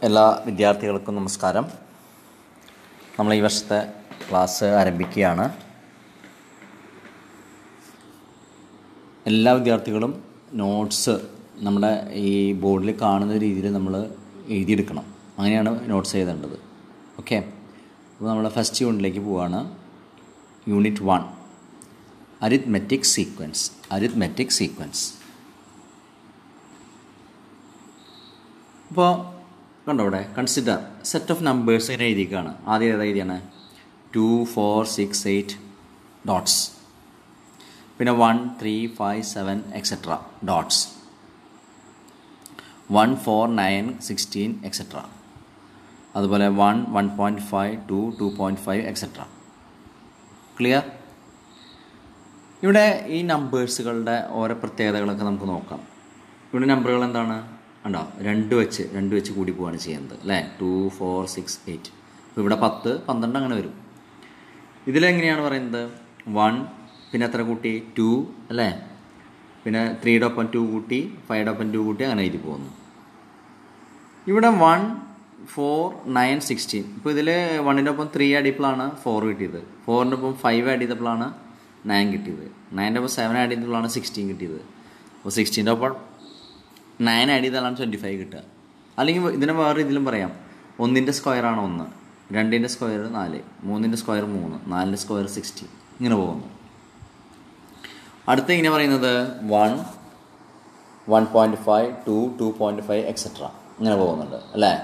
എല്ലാ വിദ്യാർത്ഥികൾക്കും നമസ്കാരം. നമ്മൾ ഈ വർഷത്തെ ക്ലാസ് ആരംഭിക്കുകയാണ്. എല്ലാ വിദ്യാർത്ഥികളും നോട്ട്സ് നമ്മുടെ ഈ ബോർഡിൽ കാണുന്ന രീതിയിൽ നമ്മൾ എഴുതിയെടുക്കണം. അങ്ങനെയാണ് നോട്ട്സ് എഴുതേണ്ടത്. ഓക്കെ, അപ്പോൾ നമ്മൾ ഫസ്റ്റ് യൂണിറ്റിലേക്ക് പോവുകയാണ്. Unit 1 arithmetic sequence. അപ്പോൾ കണ്ടോ, ഇവിടെ കൺസിഡർ സെറ്റ് ഓഫ് നമ്പേഴ്സ് ഇങ്ങനെ എഴുതിയിരിക്കുകയാണ്. ആദ്യം ഏതാ എഴുതിയാണ്? 2, 4, 6, 8 ഡോട്ട്സ്. പിന്നെ 1, 3, 5, 7 എക്സെട്ര ഡോട്ട്സ്. 1, 4, 9, 16 എക്സെട്ര. അതുപോലെ 1, 1.5, 2, 2.5 എക്സെട്ര. ക്ലിയർ? ഇവിടെ ഈ നമ്പേഴ്സുകളുടെ ഓരോ പ്രത്യേകതകളൊക്കെ നമുക്ക് നോക്കാം. ഇവിടെ നമ്പറുകൾ എന്താണ്? ഉണ്ടോ, രണ്ട് വെച്ച് കൂടി പോവുകയാണ് ചെയ്യുന്നത് അല്ലേ? 2, 4, 6, 8. അപ്പോൾ ഇവിടെ 10, 12 അങ്ങനെ വരും. ഇതിലെങ്ങനെയാണ് പറയുന്നത്? 1 പിന്നെ എത്ര കൂട്ടി? 2 അല്ലേ? പിന്നെ 3യുടെ ഒപ്പം 2 കൂട്ടി, 5യുടെ ഒപ്പം 2 കൂട്ടി, അങ്ങനെ എഴുതി പോകുന്നു. ഇവിടെ 1, 4, 9, 16. ഇപ്പോൾ ഇതിൽ 1ൻ്റെ ഒപ്പം 3 ആഡ് ചെയ്തപ്പോഴാണ് 4 കിട്ടിയത്. 4ൻ്റെ ഒപ്പം 5 ആഡ് ചെയ്തപ്പോഴാണ് 9 കിട്ടിയത്. 9ൻ്റെ ഒപ്പം 7 ആഡ് ചെയ്തപ്പോഴാണ് 16 കിട്ടിയത്. അപ്പോൾ 16ൻ്റെ ഒപ്പം 9 ആഡ് ചെയ്താലാണ് 25 കിട്ടുക. അല്ലെങ്കിൽ ഇതിനെ വേറെ ഇതിലും പറയാം. 1ൻ്റെ സ്ക്വയറാണ് 1, 2ൻ്റെ സ്ക്വയർ 4, 3ൻ്റെ സ്ക്വയർ 3, 4ൻ്റെ സ്ക്വയർ 60. ഇങ്ങനെ പോകുന്നു. അടുത്ത ഇങ്ങനെ പറയുന്നത് 1, 1.5, 2, 2.5 എക്സെട്ര ഇങ്ങനെ പോകുന്നുണ്ട് അല്ലേ?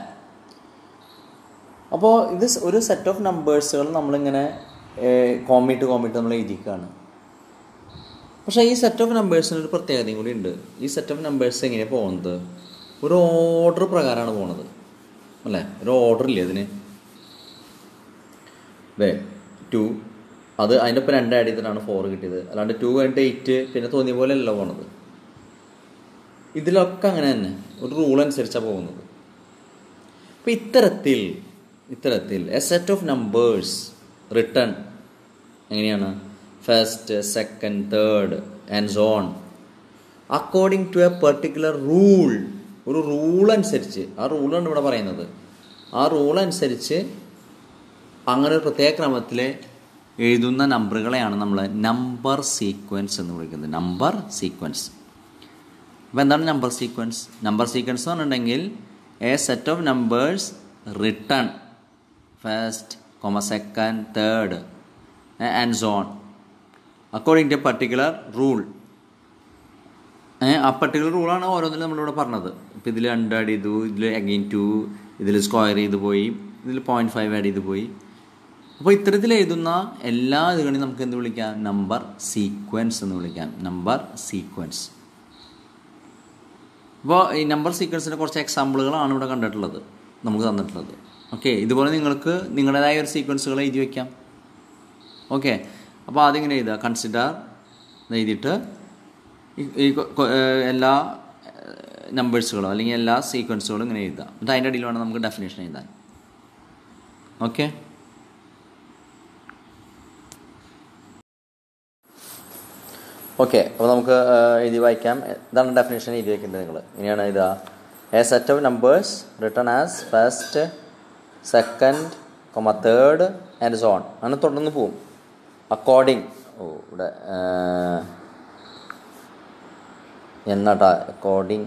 അപ്പോൾ ഇത് ഒരു സെറ്റ് ഓഫ് നമ്പേഴ്സുകൾ നമ്മളിങ്ങനെ കോമിട്ട് നമ്മൾ എഴുതിക്കുകയാണ്. പക്ഷേ ഈ സെറ്റ് ഓഫ് നമ്പേഴ്സിന് ഒരു പ്രത്യേകതയും കൂടി ഉണ്ട്. ഈ സെറ്റ് ഓഫ് നമ്പേഴ്സ് എങ്ങനെയാണ് പോകുന്നത്? ഒരു ഓർഡർ പ്രകാരമാണ് പോകുന്നത് അല്ലേ? ഒരു ഓർഡർ ഇല്ലേ അതിന്? 2 അത് അതിൻ്റെ ഒപ്പം 2 ആഡ് ചെയ്തിട്ടാണ് 4 കിട്ടിയത്. അല്ലാണ്ട് 2 കഴിഞ്ഞിട്ട് 8 പിന്നെ തോന്നിയ പോലെ അല്ല പോണത്. ഇതിലൊക്കെ അങ്ങനെ തന്നെ ഒരു റൂൾ അനുസരിച്ചാണ് പോകുന്നത്. അപ്പോൾ ഇത്തരത്തിൽ a set of numbers written എങ്ങനെയാണ്? First, second, third and so on according to a particular rule. ഒരു റൂൾ അനുസരിച്ച്, ആ റൂളാണ് ഇവിടെ പറയുന്നത്. ആ റൂൾ അനുസരിച്ച് അങ്ങനെ ഒരു പ്രത്യേക ക്രമത്തിൽ എഴുതുന്ന നമ്പറുകളെയാണ് നമ്മൾ നമ്പർ സീക്വൻസ് എന്ന് വിളിക്കുന്നത്. Number sequence. അപ്പോൾ എന്താണ് നമ്പർ സീക്വൻസ്? നമ്പർ സീക്വൻസ് എന്ന് പറഞ്ഞിട്ടുണ്ടെങ്കിൽ a set of numbers written first, second, third and so on according to a particular rule. ആ പർട്ടിക്കുലർ റൂളാണ് ഓരോന്നിലും നമ്മളിവിടെ പറഞ്ഞത്. ഇപ്പോൾ ഇതിൽ 2 ആഡ് ചെയ്തു, ഇതിൽ അഗെയിൻ 2, ഇതിൽ സ്ക്വയർ ചെയ്ത് പോയി, ഇതിൽ 0.5 ആഡ് ചെയ്ത് പോയി. അപ്പോൾ ഇത്തരത്തിൽ എഴുതുന്ന എല്ലാ ഇതുകളെയും നമുക്ക് എന്ത് വിളിക്കാം? നമ്പർ സീക്വൻസ് എന്ന് വിളിക്കാം. Number sequence. അപ്പോൾ ഈ നമ്പർ സീക്വൻസിൻ്റെ കുറച്ച് എക്സാമ്പിളുകളാണ് ഇവിടെ കണ്ടിട്ടുള്ളത്, നമുക്ക് തന്നിട്ടുള്ളത്. ഓക്കെ, ഇതുപോലെ നിങ്ങൾക്ക് നിങ്ങളുടേതായ ഒരു സീക്വൻസുകൾ എഴുതി വയ്ക്കാം. ഓക്കെ, അപ്പോൾ ആദ്യം ഇങ്ങനെ എഴുതുക. കൺസിഡർ എഴുതിയിട്ട് ഈ എല്ലാ നമ്പേഴ്സുകളും അല്ലെങ്കിൽ എല്ലാ സീക്വൻസുകളും ഇങ്ങനെ എഴുതുക. എന്നിട്ട് അതിൻ്റെ അടിയിൽ വേണം നമുക്ക് ഡെഫിനേഷൻ എഴുതാൻ. ഓക്കെ, അപ്പോൾ നമുക്ക് എഴുതി വായിക്കാം. ഇതാണ് ഡെഫിനേഷൻ എഴുതി വയ്ക്കേണ്ടത് നിങ്ങൾ. ഇങ്ങനെയാണ് എഴുതുക. A set of numbers written as first, second, third and so on. അങ്ങനെ തുടർന്ന് പോവും. അക്കോർഡിംഗ് ഇവിടെ എന്നാട്ടാ according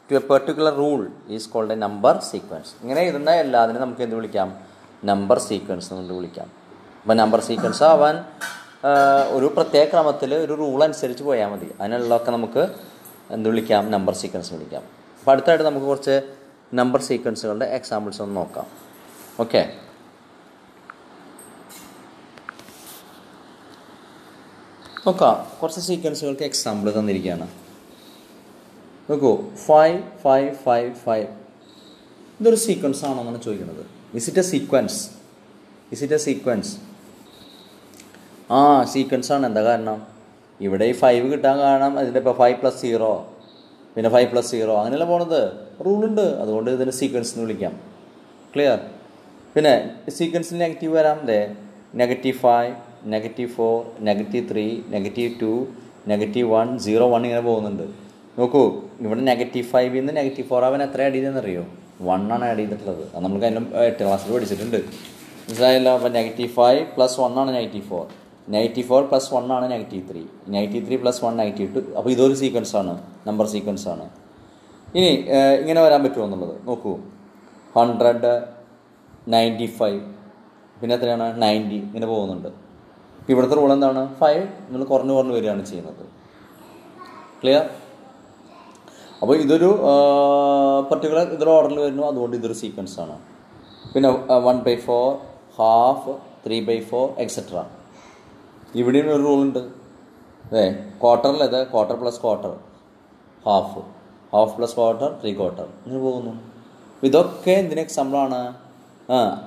to a particular rule is called a number sequence. ഇങ്ങനെ എഴുതുന്ന എല്ലാത്തിനും നമുക്ക് എന്ത് വിളിക്കാം? നമ്പർ സീക്വൻസ് എന്ന് വിളിക്കാം. അപ്പോൾ നമ്പർ സീക്വൻസ് ആവാൻ ഒരു പ്രത്യേക ക്രമത്തിൽ ഒരു റൂൾ അനുസരിച്ച് പോയാൽ മതി. അതിനുള്ളതൊക്കെ നമുക്ക് എന്ത് വിളിക്കാം? നമ്പർ സീക്വൻസ് വിളിക്കാം. അപ്പോൾ അടുത്തായിട്ട് നമുക്ക് കുറച്ച് നമ്പർ സീക്വൻസുകളുടെ എക്സാമ്പിൾസ് ഒന്ന് നോക്കാം. ഓക്കെ, നോക്കാം. കുറച്ച് സീക്വൻസുകൾക്ക് എക്സാമ്പിൾ തന്നിരിക്കുകയാണ്. നോക്കൂ, 5, 5, 5, 5. ഇതൊരു സീക്വൻസ് ആണോ എന്നാണ് ചോദിക്കുന്നത്. Is it A sequence? Sequence ആണ്. എന്താ കാരണം? ഇവിടെ ഈ 5 കിട്ടാൻ കാരണം അതിൻ്റെ ഇപ്പോൾ 5 + 0 പിന്നെ 5 + 0 അങ്ങനെയല്ല പോണത്. റൂളുണ്ട്. അതുകൊണ്ട് ഇതിന് സീക്വൻസ് എന്ന് വിളിക്കാം. ക്ലിയർ? പിന്നെ സീക്വൻസിൽ നെഗറ്റീവ് വരാം. -5, -4, -3, -2, -1, 0, 1 ഇങ്ങനെ പോകുന്നുണ്ട്. നോക്കൂ, ഇവിടെ -5 നിന്ന് -4 ആവാൻ എത്ര ആഡ് ചെയ്തെന്നറിയോ? 1 ആണ് ആഡ് ചെയ്തിട്ടുള്ളത്. അത് നമുക്ക് അതിനും 8th ക്ലാസ്സിൽ പഠിച്ചിട്ടുണ്ട്. മനസ്സിലായല്ലോ? അപ്പോൾ -5 + 1 ആണ് -4, -4 + 1 ആണ് -3, -3 + 1 -2. അപ്പോൾ ഇതൊരു സീക്വൻസാണ്, നമ്പർ സീക്വൻസാണ്. ഇനി ഇങ്ങനെ വരാൻ പറ്റുമോ എന്നുള്ളത് നോക്കൂ. 100, 95, പിന്നെ എത്രയാണ് 90, ഇങ്ങനെ പോകുന്നുണ്ട്. ഇപ്പോൾ ഇവിടുത്തെ റൂൾ എന്താണ്? 5 നമ്മൾ കുറഞ്ഞ് വരികയാണ് ചെയ്യുന്നത്. ക്ലിയർ? അപ്പോൾ ഇതൊരു പർട്ടിക്കുലർ ഇതൊരു ഓർഡറിൽ വരുന്നു, അതുകൊണ്ട് ഇതൊരു സീക്വൻസാണ്. പിന്നെ 1/4, ഹാഫ്, 3/4 എക്സെട്ര. ഇവിടെയും ഒരു റൂളുണ്ട്. ക്വാർട്ടറിൽ ക്വാർട്ടർ + ക്വാർട്ടർ, ഹാഫ് + ക്വാർട്ടർ, 3/4 ഇങ്ങനെ പോകുന്നു. ഇതൊക്കെ എന്തിന് എക്സാമ്പിളാണ്?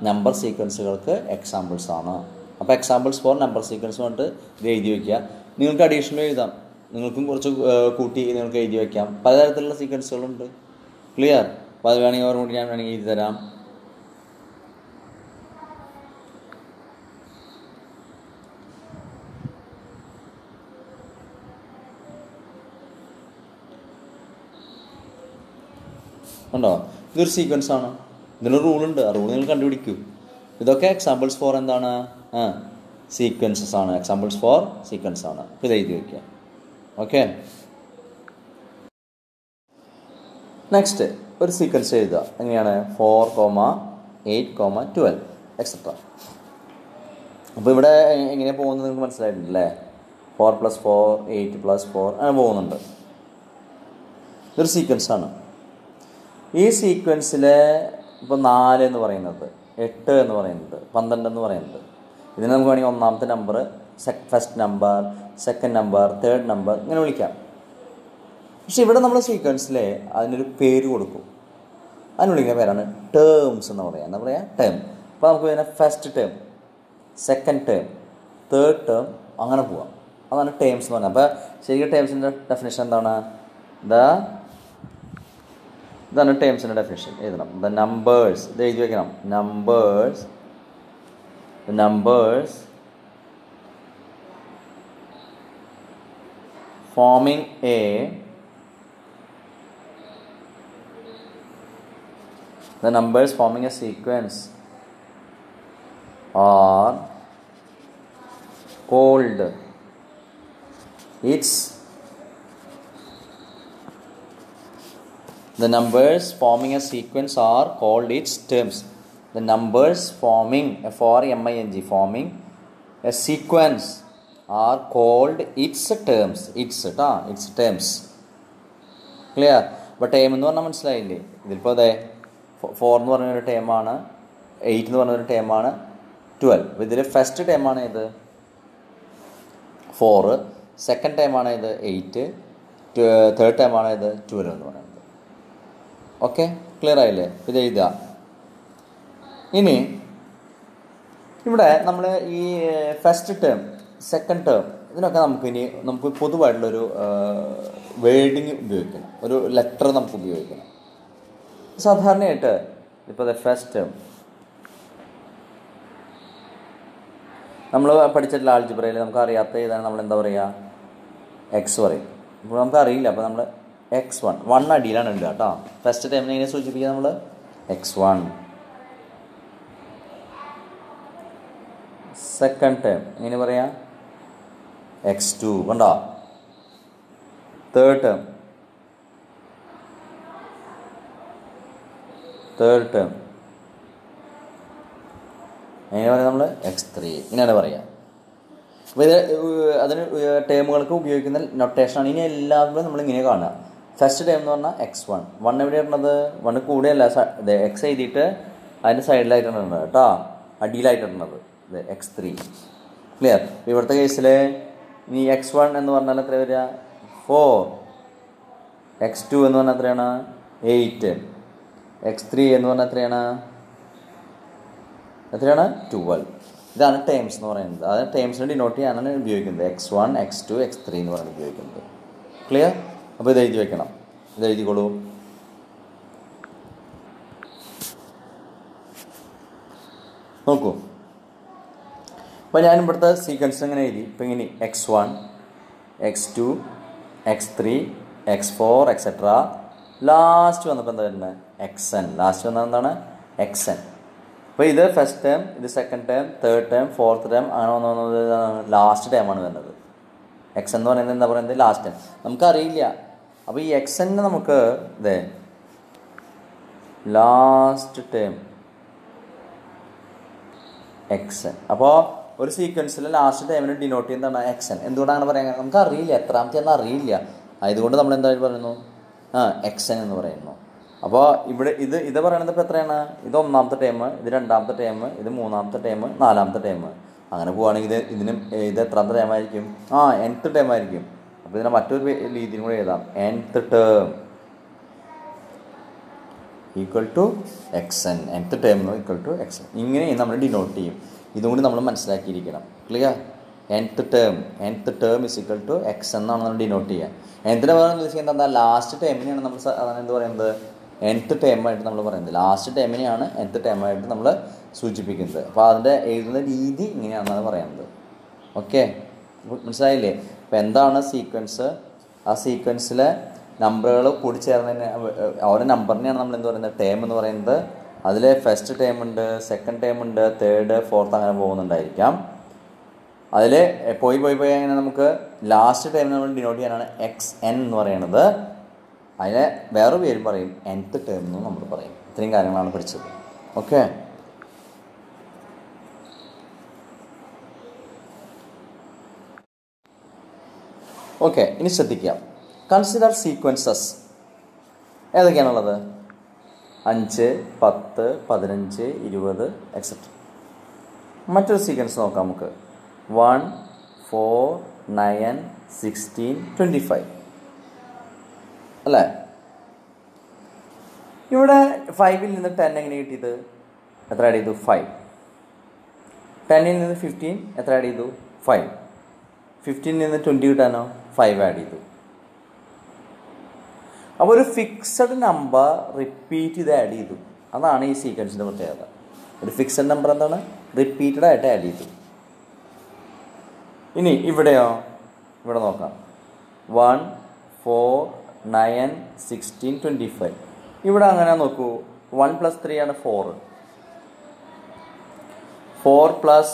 നമ്പർ സീക്വൻസുകൾക്ക് എക്സാമ്പിൾസ് ആണ്. അപ്പോൾ എക്സാമ്പിൾസ് ഫോർ നമ്പർ സീക്വൻസ് കൊണ്ട് ഇത് എഴുതി വയ്ക്കുക. നിങ്ങൾക്ക് അഡീഷണൽ എഴുതാം, നിങ്ങൾക്കും കുറച്ച് കൂട്ടി നിങ്ങൾക്ക് എഴുതി വയ്ക്കാം. പലതരത്തിലുള്ള സീക്വൻസുകളുണ്ട്. ക്ലിയർ? അപ്പോൾ അത് വേണമെങ്കിൽ ഓർമ്മ ഞാൻ വേണമെങ്കിൽ എഴുതി തരാം. ഉണ്ടോ? ഇതൊരു സീക്വൻസാണ്, ഇതിനൊരു റൂളുണ്ട്. ആ റൂൾ നിങ്ങൾ കണ്ടുപിടിക്കൂ. ഇതൊക്കെ എക്സാമ്പിൾസ് ഫോർ എന്താണ്? സീക്വൻസസ് ആണ്. എക്സാമ്പിൾസ് ഫോർ സീക്വൻസ് ആണ്. ഇത് എഴുതി വയ്ക്കുക. ഓക്കെ. നെക്സ്റ്റ് ഒരു സീക്വൻസ് എഴുതുക. എങ്ങനെയാണ്? 4, 8, 12 എക്സെട്ര. അപ്പോൾ ഇവിടെ എങ്ങനെയാണ് പോകുന്നത് നിങ്ങൾക്ക് മനസ്സിലായിട്ടുണ്ടല്ലേ? 4 + 4, 8 + 4 അങ്ങനെ പോകുന്നുണ്ട്. ഇതൊരു സീക്വൻസാണ്. ഈ സീക്വൻസിലെ ഇപ്പോൾ 4 എന്ന് പറയുന്നത്, 8 എന്ന് പറയുന്നത്, 12 എന്ന് പറയുന്നത്, ഇതിനെ നമുക്ക് വേണമെങ്കിൽ ഒന്നാമത്തെ number, first number, second number, third number ഇങ്ങനെ വിളിക്കാം. പക്ഷെ ഇവിടെ നമ്മൾ സീക്വൻസിൽ അതിനൊരു പേര് കൊടുക്കും. അതിന് വിളിക്കുന്ന പേരാണ് ടേംസ് എന്ന് പറയുക. എന്താ പറയുക? ടേം. അപ്പോൾ നമുക്ക് ഇതിനെ first term, second term, third term അങ്ങനെ പോവാം. അതാണ് ടേംസ് എന്ന് പറയുന്നത്. അപ്പോൾ ശരിക്കും ടേംസിൻ്റെ ഡെഫിനേഷൻ എന്താണ്? ഇതാണ് ടേംസിൻ്റെ ഡെഫിനേഷൻ. എഴുതണം. ദ നമ്പേഴ്സ്, ഇത് എഴുതി വയ്ക്കണം. Numbers forming a sequence are called its The numbers forming a sequence are called its terms. The numbers forming forming a sequence are called its terms. Its terms. Clear? അപ്പോൾ term എന്ന് പറഞ്ഞാൽ മനസ്സിലായില്ലേ? ഇതിലിപ്പോൾ അതെ 4 എന്ന് പറഞ്ഞൊരു ടേമാണ്, 8 എന്ന് പറഞ്ഞൊരു ടേമാണ്, 12. അപ്പോൾ ഇതിൽ ഫസ്റ്റ് ടേമാണ് ഇത് 4, സെക്കൻഡ് ടേമാണ് ഇത് 8, തേർഡ് ടേമാണ് ഇത് 12 എന്ന് പറയുന്നത്. ഓക്കെ, ക്ലിയർ ആയില്ലേ? ഇത് എഴുതുക. ഇനി ഇവിടെ നമ്മൾ ഈ ഫസ്റ്റ് ടേം, സെക്കൻഡ് ടേം ഇതിനൊക്കെ നമുക്ക് പൊതുവായിട്ടുള്ളൊരു വേർഡിങ് ഉപയോഗിക്കണം, ഒരു ലെറ്റർ നമുക്ക് ഉപയോഗിക്കണം. സാധാരണയായിട്ട് ഇപ്പോൾ ഫസ്റ്റ് ടേം നമ്മൾ പഠിച്ചിട്ടുള്ള ആൾജിബ്രയിൽ നമുക്ക് അറിയാത്ത ഇതാണ് നമ്മൾ എന്താ പറയുക? എക്സ് പറയും. ഇപ്പോൾ നമുക്ക് അറിയില്ല, അപ്പോൾ നമ്മൾ x1 1 അടിയിലാണ് ഉണ്ട് കേട്ടോ. ഫസ്റ്റ് ടൈമിനെ എങ്ങനെ സൂചിപ്പിക്കുക? നമ്മൾ x1. സെക്കൻഡ് ടൈം എങ്ങനെ പറയാം? x2. കണ്ടോ? തേർഡ് ടൈം എങ്ങനെ പറയാം? നമ്മൾ x3 ഇങ്ങനെയാണ് പറയുക. അപ്പോൾ ഇത് അതിന് ടേമുകൾക്ക് ഉപയോഗിക്കുന്ന നൊട്ടേഷനാണ്. ഇനി എല്ലാവരും നമ്മളിങ്ങനെ കാണുക. ഫസ്റ്റ് ടൈം എന്ന് പറഞ്ഞാൽ x1. 1 എവിടെ ഇടുന്നത്? 1 കൂടെയല്ല, ഇത് x എഴുതിയിട്ട് അതിൻ്റെ സൈഡിലായിട്ടാണ് ഇടുന്നത് കേട്ടോ, അടിയിലായിട്ടിടുന്നത്. ഇത് x3. ക്ലിയർ? ഇവിടുത്തെ കേസിൽ ഇനി x1 എന്ന് പറഞ്ഞാൽ എത്ര വരിക? 4. x2 എന്ന് പറഞ്ഞാൽ എത്രയാണ്? 8. x3 എന്ന് പറഞ്ഞാൽ എത്രയാണ്? 12. ഇതാണ് ടേംസ് എന്ന് പറയുന്നത്. അതായത് ടേംസിനെ ഡിനോട്ട് ചെയ്യാനാണ് ഉപയോഗിക്കുന്നത്. x1, x2, x3 എന്ന് പറയുന്നത് ഉപയോഗിക്കുന്നത്. ക്ലിയർ? അപ്പോൾ ഇത് എഴുതി വെക്കണം. ഇത് എഴുതിക്കോളൂ. നോക്കൂ, അപ്പോൾ ഞാൻ ഇവിടുത്തെ സീക്വൻസ് എങ്ങനെ എഴുതി? ഇപ്പോൾ ഇങ്ങനെ x1, x2, x3, x4 etcetera. Last വന്നപ്പോൾ എന്താ വരുന്നത്? xn. ലാസ്റ്റ് വന്നത് എന്താണ്? xn. അപ്പോൾ ഇത് ഫസ്റ്റ് ടേം, ഇത് second term, third term, fourth term, അങ്ങനെ വന്നത് ലാസ്റ്റ് ടേമാണ് വരുന്നത്. xn എന്ന് പറയുന്നത് എന്താ പറയുന്നത്? Last term. നമുക്കറിയില്ല. അപ്പോൾ ഈ xn നമുക്ക് ഇതേ ലാസ്റ്റ് ടേം xn. അപ്പോൾ ഒരു സീക്വൻസിൽ ലാസ്റ്റ് ടൈമിന് ഡിനോട്ട് ചെയ്യുന്നതാണ് xn. എന്തുകൊണ്ടാണ് അങ്ങനെ പറയാൻ? നമുക്ക് അറിയില്ല, എത്രാമത്തെ എന്ന് അറിയില്ല. അതുകൊണ്ട് നമ്മൾ എന്തായാലും പറയുന്നു xn എന്ന് പറയുന്നു. അപ്പോൾ ഇവിടെ ഇത് പറയണത് ഇപ്പോൾ എത്രയാണ്? ഇത് ഒന്നാമത്തെ ടൈം, ഇത് രണ്ടാമത്തെ ടൈം, ഇത് മൂന്നാമത്തെ ടൈം, നാലാമത്തെ ടൈം. അങ്ങനെ പോവുകയാണെങ്കിൽ ഇത് എത്രാമത്തെ ടൈം ആയിരിക്കും? nth ടൈം ആയിരിക്കും. അപ്പോൾ ഇതിനെ മറ്റൊരു രീതിയിൽ കൂടെ എഴുതാം. nth term equal to xn. nth term equal to xn. ഇങ്ങനെ നമ്മൾ ഡിനോട്ട് ചെയ്യും. ഇതും കൂടി നമ്മൾ മനസ്സിലാക്കിയിരിക്കണം. Clear? nth term is equal to xn എന്നാണ് നമ്മൾ ഡിനോട്ട് ചെയ്യുക. nth വേറെ ഉദ്ദേശിക്കുന്നത് എന്താ? ലാസ്റ്റ് ടൈമിനെയാണ് നമ്മൾ അതാണ് എന്ത് പറയുന്നത്? nth ടേമായിട്ട് നമ്മൾ പറയുന്നത്. ലാസ്റ്റ് ടൈമിനെയാണ് nth ടേമായിട്ട് നമ്മൾ സൂചിപ്പിക്കുന്നത്. അപ്പോൾ അതിൻ്റെ എഴുതുന്ന രീതി ഇങ്ങനെയാണെന്നാണ് പറയുന്നത്. ഓക്കെ, മനസ്സിലായില്ലേ? അപ്പോൾ എന്താണ് സീക്വൻസ്? ആ സീക്വൻസിലെ നമ്പറുകൾ കൂടി ചേർന്നതിന് ഓരോ നമ്പറിനെയാണ് നമ്മൾ എന്ത് പറയുന്നത്? ടേം എന്ന് പറയുന്നത്. അതിൽ ഫസ്റ്റ് ടേം ഉണ്ട്, സെക്കൻഡ് ടേം ഉണ്ട്, തേർഡ്, ഫോർത്ത്, അങ്ങനെ പോകുന്നുണ്ടായിരിക്കാം. അതിൽ പോയി അങ്ങനെ നമുക്ക് ലാസ്റ്റ് ടൈം നമ്മൾ ഡിനോട്ട് ചെയ്യാനാണ് xn എന്ന് പറയുന്നത്. അതിനെ വേറെ പേരും പറയും, nth ടേം എന്നും നമ്മൾ പറയും. ഇത്രയും കാര്യങ്ങളാണ് പഠിച്ചത്. ഓക്കെ, ഇനി ശ്രദ്ധിക്കാം. Consider sequences. ഏതൊക്കെയാണുള്ളത്? 5, 10, 15, 20 എക്സെട്ര. മറ്റൊരു സീക്വൻസ് നോക്കാം നമുക്ക്. 1, 4, 9, 16, 25 അല്ലേ? ഇവിടെ 5ൽ നിന്ന് 10 എങ്ങനെ കിട്ടിയത്? എത്ര ആഡ് ചെയ്തു? 5. 10ൽ നിന്ന് 15 എത്ര ആഡ് ചെയ്തു? 5. 15ൽ നിന്ന് 20 കിട്ടാനോ? 5 ആഡ് ചെയ്തു. അപ്പോൾ ഒരു ഫിക്സഡ് നമ്പർ റിപ്പീറ്റ് ചെയ്ത് ആഡ് ചെയ്തു. അതാണ് ഈ സീക്വൻസിൻ്റെ പ്രത്യേകത. ഒരു ഫിക്സഡ് നമ്പർ എന്താണ്? റിപ്പീറ്റഡ് ആയിട്ട് ആഡ് ചെയ്തു. ഇനി ഇവിടെയോ? ഇവിടെ നോക്കാം. 1, 4, 9, 16, 25. ഇവിടെ അങ്ങനെ നോക്കൂ. 1 + 3 ആണ് 4. 4 +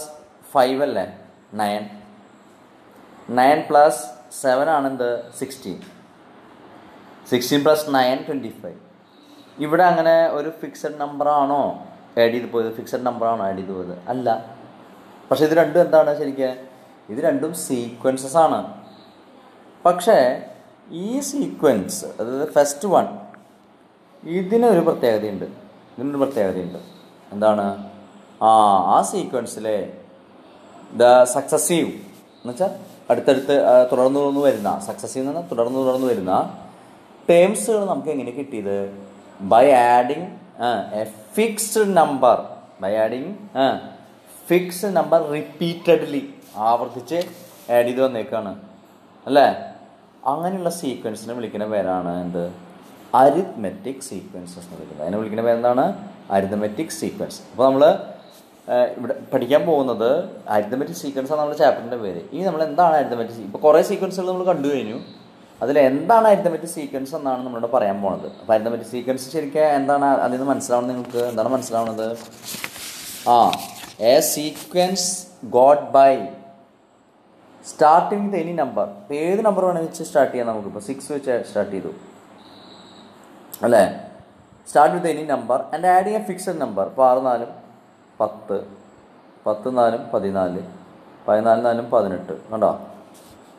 5 അല്ലേ 9. 9 + 7 ആണെന്ത്? 16. 16 + 9 25. ഇവിടെ അങ്ങനെ ഒരു ഫിക്സഡ് നമ്പറാണോ ആഡ് ചെയ്ത് പോയത്? ഫിക്സഡ് നമ്പറാണോ ആഡ് ചെയ്ത് പോയത്? അല്ല. പക്ഷേ ഇത് രണ്ടും എന്താണ് ശരിക്കും? ഇത് രണ്ടും സീക്വൻസസ് ആണ്. പക്ഷേ ഈ സീക്വൻസ്, അതായത് ഫസ്റ്റ് വൺ, ഇതിനൊരു പ്രത്യേകതയുണ്ട്. എന്താണ്? ആ സീക്വൻസിലെ ദ സക്സസീവ് എന്ന് വെച്ചാൽ അടുത്തടുത്ത് തുടർന്ന് വരുന്ന, സക്സസീവ് എന്ന് പറഞ്ഞാൽ തുടർന്ന് വരുന്ന ടേംസുകൾ നമുക്ക് എങ്ങനെ കിട്ടിയത്? By adding a fixed number repeatedly, ആവർത്തിച്ച് ആഡ് ചെയ്ത് വന്നേക്കാണ് അല്ലേ? അങ്ങനെയുള്ള സീക്വൻസിനെ വിളിക്കുന്ന പേരാണ് എന്ത്? അരിത്മെറ്റിക് സീക്വൻസസ് എന്ന് വിളിക്കുന്നത്. അതിനെ വിളിക്കുന്ന പേരെന്താണ്? Arithmetic sequence. അപ്പോൾ നമ്മൾ ഇവിടെ പഠിക്കാൻ പോകുന്നത് അരിത്മെറ്റിക് സീക്വൻസ് ആണ് നമ്മുടെ ചാപ്റ്ററിൻ്റെ പേര്. ഇനി നമ്മൾ എന്താണ് അരിത്മെറ്റിക്? ഇപ്പോൾ കുറേ സീക്വൻസുകൾ നമ്മൾ കണ്ടു കഴിഞ്ഞു. അതിൽ എന്താണ് അരിത്മെറ്റിക് സീക്വൻസ് എന്നാണ് നമ്മളിവിടെ പറയാൻ പോകുന്നത്. അപ്പോൾ അരിത്മെറ്റിക് സീക്വൻസ് ശരിക്കും എന്താണ്? അതിൽ നിന്ന് മനസ്സിലാവുന്നത് നിങ്ങൾക്ക് എന്താണ് മനസ്സിലാവുന്നത്? A sequence got by starting with any number. ഏത് നമ്പർ വേണമെങ്കിൽ വെച്ച് സ്റ്റാർട്ട് ചെയ്യാം. നമുക്കിപ്പോൾ 6 വെച്ച് സ്റ്റാർട്ട് ചെയ്തു അല്ലേ? Start with any number and adding a fixed number. ഇപ്പോൾ 6 4 10, 10 4 14, 14 4 18. കണ്ടോ?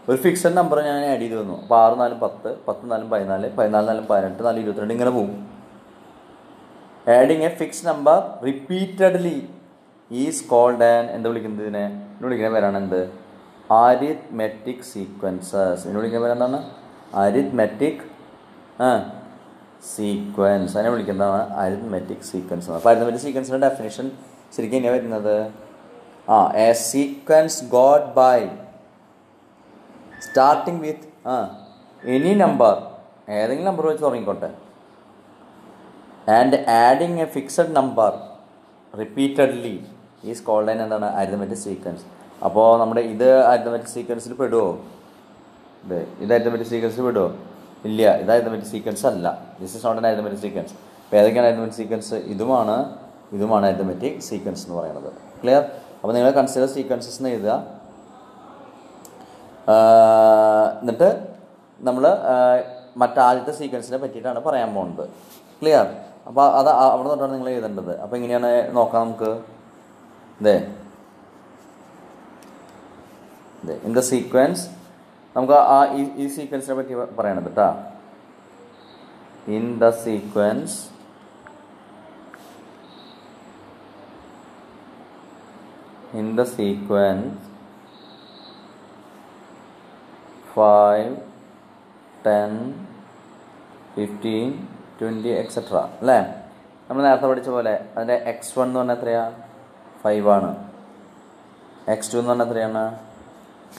ഒരു ഫിക്സഡ് നമ്പർ ഞാൻ ആഡ് ചെയ്ത് വന്നു. അപ്പോൾ 6 4 10, 10 4 14, 14 4 18, 4 22 ഇങ്ങനെ പോകും. Adding a fixed number repeatedly is called an, എന്താ വിളിക്കുന്നത്? ഇതിനെ വിളിക്കുന്ന പേരാണ് എന്ത്? Arithmetic sequences. ഇതിനെ വിളിക്കുന്ന പേരെന്താണ്? Arithmetic sequence. അതിനെ വിളിക്കുന്നതാണ് അരിത്മെറ്റിക് സീക്വൻസ്. അപ്പോൾ അരിത്മെറ്റിക് സീക്വൻസിൻ്റെ ഡെഫിനേഷൻ ശരിക്കും എങ്ങനെയാണ് വരുന്നത്? A sequence got by starting with any number, ഏതെങ്കിലും നമ്പർ വെച്ച് തുടങ്ങിക്കോട്ടെ, and adding a fixed number repeatedly is called an എന്താണ്? Arithmetic sequence. അപ്പോൾ നമ്മുടെ ഇത് അരിത്മെറ്റിക് സീക്വൻസിൽ പെടുമോ? ഇത് അരിത്മെറ്റിക് സീക്വൻസിൽ പെടുമോ? ഇല്ല, ഇത് അരിത്മെറ്റിക് സീക്വൻസ് അല്ല. This is not an arithmetic sequence. അപ്പോൾ ഏതൊക്കെയാണ് അരിത്മെറ്റിക് സീക്വൻസ്? ഇതുമാണ് അരിത്മെറ്റിക് സീക്വൻസ് എന്ന് പറയുന്നത്. ക്ലിയർ? അപ്പോൾ നിങ്ങൾ കൺസിഡർ സീക്വൻസസ് എന്ന് എഴുതുക. എന്നിട്ട് നമ്മൾ മറ്റാദ്യത്തെ സീക്വൻസിനെ പറ്റിയിട്ടാണ് പറയാൻ പോകുന്നത്. ക്ലിയർ? അപ്പോൾ അത് അവിടെ തൊട്ടാണ് നിങ്ങൾ എഴുതേണ്ടത്. അപ്പോൾ ഇങ്ങനെയാണ് നോക്കാം നമുക്ക്. ഇൻ ദ സീക്വൻസ് നമുക്ക് ഈ സീക്വൻസിനെ പറ്റി പറയണത് കേട്ടോ. In the sequence in the sequence 5, 10, 15, 20 etc. അല്ലേ? നമ്മൾ നേരത്തെ പഠിച്ച പോലെ അതിൻ്റെ x1 എന്ന് പറഞ്ഞാൽ എത്രയാണ്? 5 ആണ്. x2 എന്ന് പറഞ്ഞാൽ എത്രയാണ്?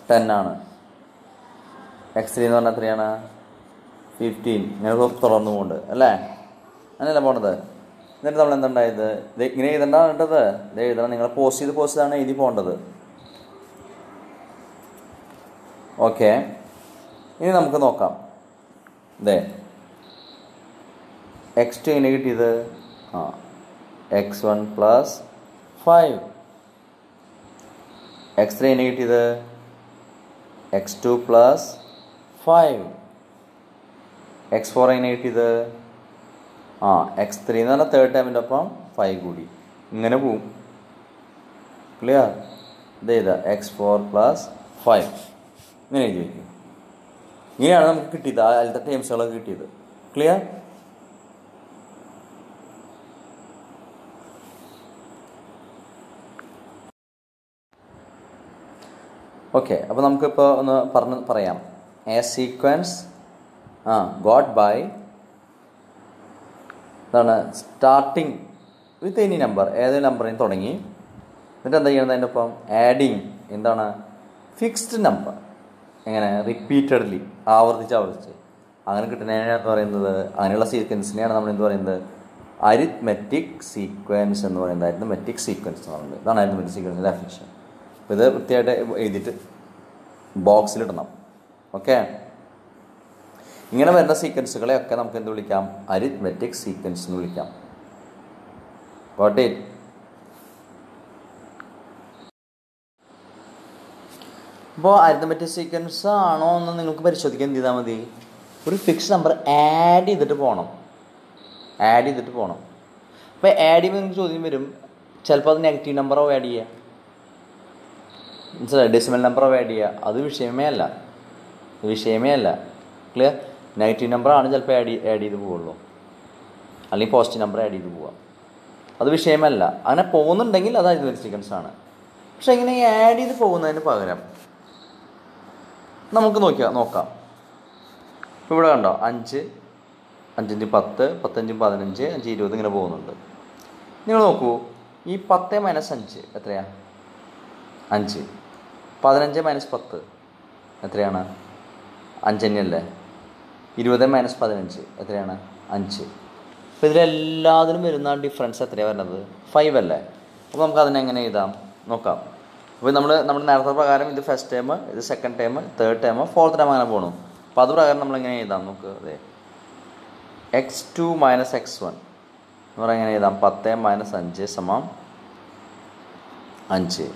10 ആണ്. x3 എന്ന് പറഞ്ഞാൽ എത്രയാണ്? 15. ഇങ്ങനെ തുറന്നു പോകുന്നുണ്ട് അല്ലേ? അങ്ങനെയല്ല പോണത്. എന്നിട്ട് നമ്മൾ എന്തുണ്ടായത്? ഇങ്ങനെ എഴുതണ്ടാണ് കേട്ടത്. ഇത് എഴുതണം. നിങ്ങൾ പോസ്റ്റ് ചെയ്താണ് എഴുതി പോകേണ്ടത്. ഓക്കെ, ഇനി നമുക്ക് നോക്കാം. x2 എങ്ങനെ കിട്ടിയത്? x1 + 5. x3 എങ്ങനെ കിട്ടിയത്? x2 + 5. x4 എങ്ങനെ കിട്ടിയത്? x3 എന്ന് പറഞ്ഞാൽ തേർഡ് ടൈമിൻ്റെ ഒപ്പം 5 കൂടി ഇങ്ങനെ പോവും. ക്ലിയർ? ഇതാ x4 + 5 ഇങ്ങനെ എഴുതി വയ്ക്കും. ഇങ്ങനെയാണ് നമുക്ക് കിട്ടിയത്. അതിലത്തെ ടൈംസുകളൊക്കെ കിട്ടിയത്. ക്ലിയർ? ഓക്കെ, അപ്പോൾ നമുക്കിപ്പോൾ ഒന്ന് പറയാം. എ സീക്വൻസ് ഗോട്ട് ബൈ എന്താണ് സ്റ്റാർട്ടിങ് വിത്ത് എനി നമ്പർ, ഏതൊരു നമ്പറിൽ തുടങ്ങി. എന്നിട്ട് എന്താ ചെയ്യണത്? അതിൻ്റെ ഒപ്പം ആഡിങ് എന്താണ്? Fixed number. എങ്ങനെ? റിപ്പീറ്റഡ്ലി, ആവർത്തിച്ച് അങ്ങനെ കിട്ടുന്നതിനാണ് പറയുന്നത്. അങ്ങനെയുള്ള സീക്വൻസിനെയാണ് നമ്മൾ എന്ത് പറയുന്നത്? അരിത്മെറ്റിക് സീക്വൻസ് എന്ന് പറയുന്നത്. അരിത്മെറ്റിക് സീക്വൻസ് എന്ന് പറയുന്നത് ഇതാണ് അരിത്മെറ്റിക് സീക്വൻസിൻ്റെ ഡെഫിനിഷൻ. അപ്പോൾ ഇത് വൃത്തിയായിട്ട് എഴുതിയിട്ട് ബോക്സിലിടണം. ഓക്കെ, ഇങ്ങനെ വരുന്ന സീക്വൻസുകളെയൊക്കെ നമുക്ക് എന്ത് വിളിക്കാം? അരിത്മെറ്റിക് സീക്വൻസ് എന്ന് വിളിക്കാം. Got it? അപ്പോൾ അരിത്മെറ്റിക് സീക്വൻസ് ആണോ എന്ന് നിങ്ങൾക്ക് പരിശോധിക്കാൻ എന്ത് ചെയ്താൽ മതി? ഒരു ഫിക്സ്ഡ് നമ്പർ ആഡ് ചെയ്തിട്ട് പോകണം. അപ്പോൾ ആഡ് ചെയ്യുമ്പോൾ നിങ്ങൾക്ക് ചോദ്യം വരും, ചിലപ്പോൾ അത് നെഗറ്റീവ് നമ്പറോ ആഡ് ചെയ്യുക, മനസ്സിലായി? ഡെസിമൽ നമ്പറോ ആഡ് ചെയ്യുക. അത് വിഷയമേ അല്ല. ക്ലിയർ? നെഗറ്റീവ് നമ്പറാണ് ചിലപ്പോൾ ആഡ് ചെയ്ത് പോവുള്ളൂ, അല്ലെങ്കിൽ പോസിറ്റീവ് നമ്പർ ആഡ് ചെയ്ത് പോവുക. അത് വിഷയമല്ല. അങ്ങനെ പോകുന്നുണ്ടെങ്കിൽ അത് അരിത്മെറ്റിക് സീക്വൻസ് ആണ്. പക്ഷെ ഇങ്ങനെ ആഡ് ചെയ്ത് പോകുന്നതിന് പകരം നമുക്ക് നോക്കാം. ഇപ്പോൾ ഇവിടെ കണ്ടോ, 5, 5 × 10, 10 × 15, 5 × 20 ഇങ്ങനെ പോകുന്നുണ്ട്. നിങ്ങൾ നോക്കൂ, ഈ 10 - 5 എത്രയാണ്? 5. 15 - 10 എത്രയാണ്? 5 തന്നെയല്ലേ? 20 - 15 എത്രയാണ്? 5. അപ്പോൾ ഇതിലെല്ലാത്തിനും വരുന്ന ഡിഫറൻസ് എത്രയാണ് വരുന്നത്? 5 അല്ലേ? അപ്പോൾ നമുക്ക് അതിനെങ്ങനെ എഴുതാം നോക്കാം. അപ്പോൾ നമ്മൾ നേരത്തെ പ്രകാരം ഇത് ഫസ്റ്റ് ടൈം, ഇത് second time, third time, fourth time അങ്ങനെ പോകണം. അപ്പോൾ അത് പ്രകാരം നമ്മളിങ്ങനെ എഴുതാം. നമുക്ക് x2 - x1 എന്ന് പറഞ്ഞാൽ എങ്ങനെ എഴുതാം? 10 - 5 = 5.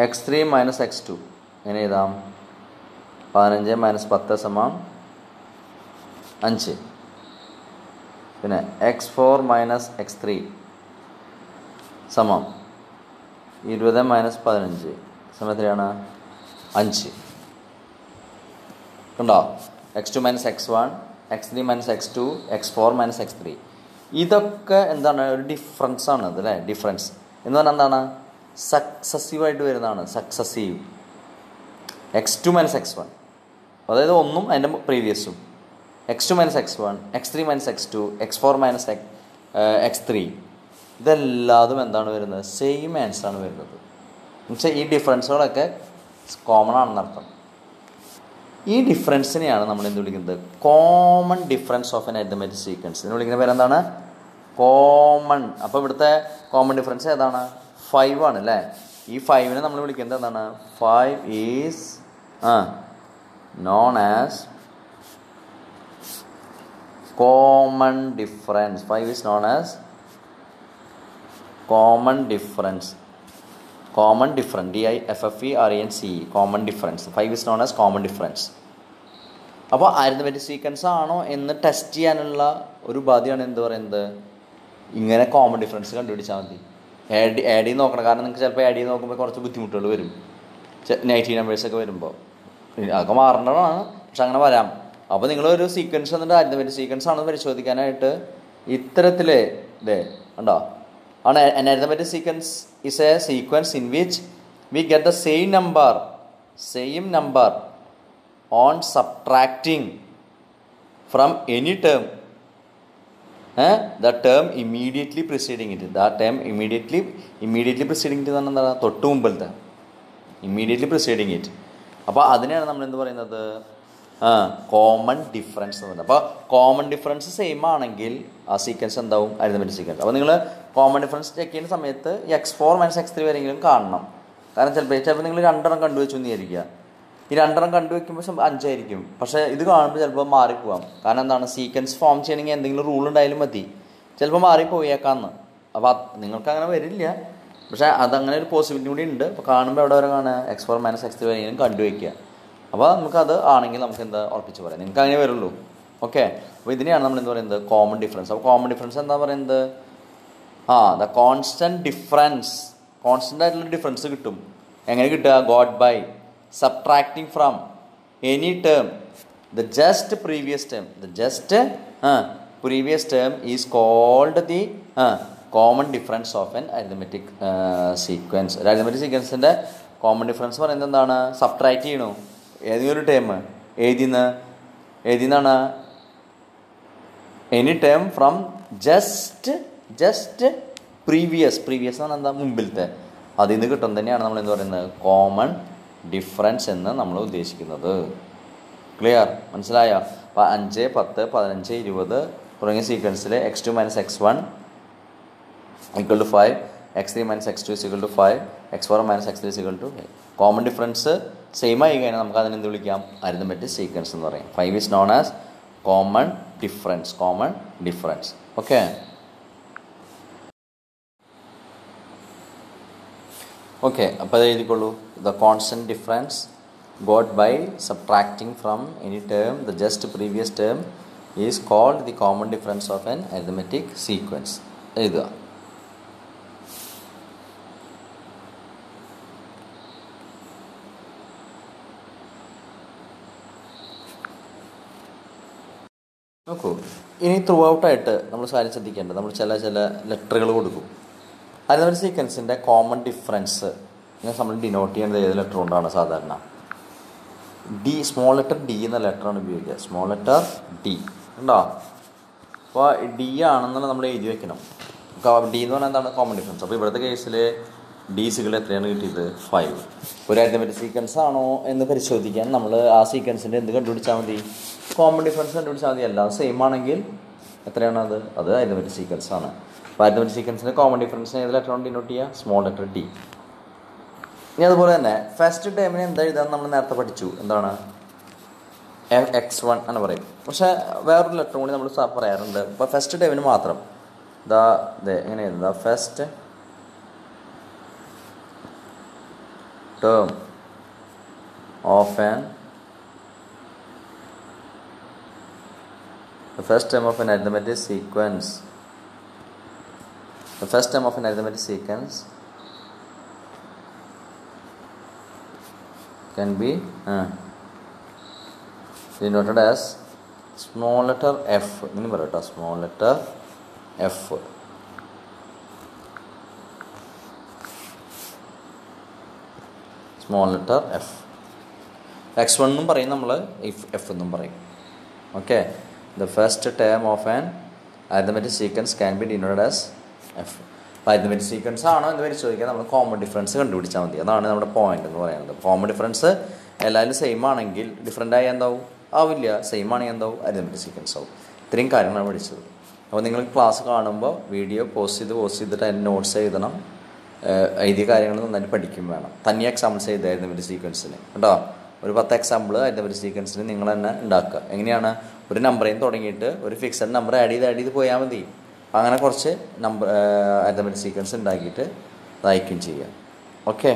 x3 - x2 എങ്ങനെ എഴുതാം? 15 - 10 = 5. പിന്നെ x4 - x3 = 20 - 15 എത്രയാണ്? 5. കണ്ടോ? x2 - x1, x3 - x2, x4 - x3. ഇതൊക്കെ എന്താണ്? ഒരു ഡിഫറൻസ് ആണ് ഇത് അല്ലേ? ഡിഫറൻസ് എന്ന് പറഞ്ഞാൽ എന്താണ്? സക്സസീവായിട്ട് വരുന്നതാണ്. സക്സസീവ്. x2 - x1, അതായത് ഒന്നും അതിൻ്റെ പ്രീവിയസും. x2 - x1, x3 - x2, x4 - x3 ഇതെല്ലാതും എന്താണ് വരുന്നത്? സെയിം ആൻസറാണ് വരുന്നത്. എന്നുവെച്ചാൽ ഈ ഡിഫറൻസുകളൊക്കെ കോമൺ ആണെന്നർത്ഥം. ഈ ഡിഫറൻസിനെയാണ് നമ്മൾ എന്ത് വിളിക്കുന്നത്? Common difference of an arithmetic sequence എന്ന് വിളിക്കുന്ന പേരെന്താണ്? കോമൺ. അപ്പോൾ ഇവിടുത്തെ കോമൺ ഡിഫറൻസ് ഏതാണ്? 5 ആണ് അല്ലേ? ഈ 5നെ നമ്മൾ വിളിക്കുന്നത് എന്താണ്? 5 is known as common difference. 5 is known as common difference. Common difference, difference, common difference. 5 is known as common difference. അപ്പോൾ അരിത്മെറ്റിക് സീക്വൻസ് ആണോ എന്ന് ടെസ്റ്റ് ചെയ്യാനുള്ള ഒരു ഉപാധിയാണ് എന്ത് പറയുന്നത്, ഇങ്ങനെ കോമൺ ഡിഫറൻസ് കണ്ടുപിടിച്ചാൽ മതി. ആഡ് ചെയ്ത് നോക്കണം. കാരണം നിങ്ങൾക്ക് ചിലപ്പോൾ ആഡ് ചെയ്ത് നോക്കുമ്പോൾ കുറച്ച് ബുദ്ധിമുട്ടുകൾ വരും. നെഗറ്റീവ് നമ്പേഴ്സൊക്കെ വരുമ്പോൾ അതൊക്കെ മാറേണ്ടതാണ്, പക്ഷെ അങ്ങനെ വരാം. അപ്പോൾ നിങ്ങളൊരു സീക്വൻസ് എന്നിട്ട് അരിത്മെറ്റിക് സീക്വൻസ് ആണെന്ന് പരിശോധിക്കാനായിട്ട് ഇത്തരത്തിൽ ഇതേ ഉണ്ടോ ആണ്. An arithmetic sequence is a sequence in which we get the same number on subtracting from any term the term immediately preceding it. That term immediately preceding it എന്ന് എന്താണ്, തൊട്ട് മുമ്പിലത്തെ immediately preceding it. അപ്പോൾ അതിനെയാണ് നമ്മൾ എന്ത് പറയുന്നത്, common difference എന്ന് പറയുന്നത്. അപ്പോൾ കോമൺ ഡിഫറൻസ് സെയിം ആണെങ്കിൽ ആ സീക്വൻസ് എന്താവും, അരിത്മെറ്റിക് സീക്വൻസ്. അപ്പോൾ നിങ്ങൾ കോമൺ ഡിഫറൻസ് ചെക്ക് ചെയ്യുന്ന സമയത്ത് x4 - x3 വരെയെങ്കിലും കാണണം. കാരണം ചിലപ്പോൾ നിങ്ങൾ 2 കണ്ടുവച്ചു എന്ന് വിചാരിക്കുക. ഈ 2 കണ്ടുവയ്ക്കുമ്പോൾ 5 ആയിരിക്കും, പക്ഷേ ഇത് കാണുമ്പോൾ ചിലപ്പോൾ മാറിപ്പോവാം. കാരണം എന്താണ്, സീക്വൻസ് ഫോം ചെയ്യണമെങ്കിൽ എന്തെങ്കിലും റൂൾ ഉണ്ടായാലും മതി, ചിലപ്പോൾ മാറിപ്പോയേക്കാന്ന്. അപ്പോൾ നിങ്ങൾക്ക് അങ്ങനെ വരില്ല, പക്ഷേ അതങ്ങനെ ഒരു പോസിബിലിറ്റി കൂടി ഉണ്ട്. അപ്പോൾ കാണുമ്പോൾ എവിടെ വരെ കാണുക, x4 - x3 വരെയെങ്കിലും കണ്ടുവയ്ക്കുക. അപ്പോൾ നമുക്കത് ആണെങ്കിൽ നമുക്ക് എന്താ ഉറപ്പിച്ച് പറയാം, നിങ്ങൾക്ക് അങ്ങനെ വരുള്ളൂ. ഓക്കെ, അപ്പോൾ ഇതിനെയാണ് നമ്മൾ എന്ത് പറയുന്നത്, കോമൺ ഡിഫറൻസ്. അപ്പോൾ കോമൺ ഡിഫറൻസ് എന്താ പറയുന്നത്, ദ കോൺസ്റ്റൻറ്റ് ഡിഫറൻസ്, കോൺസ്റ്റൻ്റ് ആയിട്ടുള്ള ഡിഫറൻസ് കിട്ടും. എങ്ങനെ കിട്ടുക, got by subtracting from any term the just previous term is called the common difference of an arithmetic sequence. ഒരു അരിത്മെറ്റിക് സീക്വൻസിൻ്റെ കോമൺ ഡിഫറൻസ് പറയുന്നത് എന്താണ്, സബ്ട്രാക്ട് ചെയ്യണു ഏതെങ്കിലും ഒരു ടേം ഏതിന്നാണ്, any term from just previous എന്ന് പറഞ്ഞാൽ എന്താ, മുമ്പിലത്തെ, അതിൽ നിന്ന് കിട്ടും തന്നെയാണ് നമ്മൾ എന്ത് പറയുന്നത്, കോമൺ ഡിഫറൻസ് എന്ന് നമ്മൾ ഉദ്ദേശിക്കുന്നത്. ക്ലിയർ, മനസ്സിലായോ? അപ്പോൾ 5, 10, 15, 20 തുടങ്ങിയ സീക്വൻസിൽ x2 - x1 = 5, x3 - x2 = 5, x4 - x3 = 5. Common difference same ആയി കഴിഞ്ഞാൽ നമുക്ക് അതിനെന്ത് വിളിക്കാം, അരിത്മെറ്റിക് സീക്വൻസ് എന്ന് പറയും. 5 is known as common difference. Okay, അപ്പോൾ അത് എഴുതിക്കൊള്ളൂ. The constant difference got by subtracting from any term the just previous term is called the common difference of an arithmetic sequence. എഴുതുക. നോക്കൂ, ഇനി ത്രൂ ഔട്ടായിട്ട് നമ്മൾ കാര്യം ശ്രദ്ധിക്കേണ്ടത്, നമ്മൾ ചില ലെറ്ററുകൾ കൊടുക്കും. അരിത്മെറ്റിക് സീക്വൻസിൻ്റെ കോമൺ ഡിഫറൻസ് നമ്മൾ ഡിനോട്ട് ചെയ്യുന്നത് ഏത് ലെറ്റർ കൊണ്ടാണ്, സാധാരണ സ്മോൾ ലെറ്റർ ഡി എന്ന ലെറ്ററാണ് ഉപയോഗിക്കുക. സ്മോൾ ലെറ്റർ ഡി ഉണ്ടോ? അപ്പോൾ ഡി ആണെന്നുള്ള നമ്മൾ എഴുതി വെക്കണം. ഡി എന്ന് പറഞ്ഞാൽ എന്താണ്, കോമൺ ഡിഫറൻസ്. അപ്പോൾ ഇവിടുത്തെ കേസിൽ ഡി സികൾ എത്രയാണ് കിട്ടിയത്, 5. ഒരു അരിത്മെറ്റിക് സീക്വൻസ് ആണോ എന്ന് പരിശോധിക്കാൻ നമ്മൾ ആ സീക്വൻസിൻ്റെ എന്ത് കണ്ടുപിടിച്ചാൽ മതി, കോമൺ ഡിഫറൻസ് കണ്ടുപിടിച്ചാൽ മതി. എല്ലാം സെയിം ആണെങ്കിൽ എത്രയാണ് അത് അരിത്മെറ്റിക് സീക്വൻസ് ആണ്. അപ്പോൾ അരിത്മെറ്റിക് സീക്വൻസിൻ്റെ കോമൺ ഡിഫറൻസിന് ഏത് ലെറ്റർ കൊണ്ട് ഡിനോട്ട് ചെയ്യുക, സ്മോൾ ലെറ്റർ ഡി. ഇനി അതുപോലെ തന്നെ ഫസ്റ്റ് ടേമിന് എന്താ എഴുതാൻ നമ്മൾ നേരത്തെ പഠിച്ചു, എന്താണ്, x1 എന്ന് പറയും. പക്ഷേ വേറൊരു ലെറ്റർ കൂടി നമ്മൾ പറയാറുണ്ട്. അപ്പോൾ ഫസ്റ്റ് ടേമിന് മാത്രം എങ്ങനെയായിരുന്നു, the first term of an arithmetic sequence. The first term of an arithmetic sequence can be denoted as small letter f. ഇനി പറയട്ടോ, small letter f. Small letter F. x1 എന്നും പറയും നമ്മൾ, എഫ് എന്നും പറയും. Okay, the first term of an arithmetic sequence can be denoted as F. അപ്പോൾ arithmetic sequence ആണോ എന്ന് പരിശോധിക്കാൻ നമ്മൾ കോമൺ ഡിഫറൻസ് കണ്ടുപിടിച്ചാൽ മതി. അതാണ് നമ്മുടെ പോയിന്റ് എന്ന് പറയുന്നത്. കോമൺ ഡിഫറൻസ് എല്ലാവരും സെയിം ആണെങ്കിൽ ഡിഫറൻ്റ് ആയി എന്താവും, ആവില്ല. സെയിം ആണെങ്കിൽ എന്താവും, അരിത്മെറ്റിക് സീക്വൻസ് ആവും. ഇത്രയും കാര്യങ്ങളാണ് പഠിച്ചത്. അപ്പോൾ നിങ്ങൾ ക്ലാസ് കാണുമ്പോൾ വീഡിയോ പോസ്റ്റ് ചെയ്തിട്ട് അതിന് നോട്ട്സ് എഴുതണം. എഴുതിയ കാര്യങ്ങൾ നന്നായിട്ട് പഠിക്കും വേണം. തനിയെ എക്സാമ്പിൾസ് എഴുതായിരുന്നു ഒരു സീക്വൻസിന് കേട്ടോ. ഒരു 10 എക്സാമ്പിൾ അരിത്തമെറ്റിക് സീക്വൻസിൽ നിങ്ങൾ തന്നെ ഉണ്ടാക്കുക. എങ്ങനെയാണ്? ഒരു നമ്പറിൽ നിന്ന് തുടങ്ങിയിട്ട് ഒരു ഫിക്സഡ് നമ്പർ ആഡ് ചെയ്ത് പോയാൽ മതി. അപ്പോൾ അങ്ങനെ കുറച്ച് നമ്പർ അരിത്തമെറ്റിക് സീക്വൻസ് ഉണ്ടാക്കിയിട്ട് അത് അയക്കുകയും ചെയ്യുക. ഓക്കെ.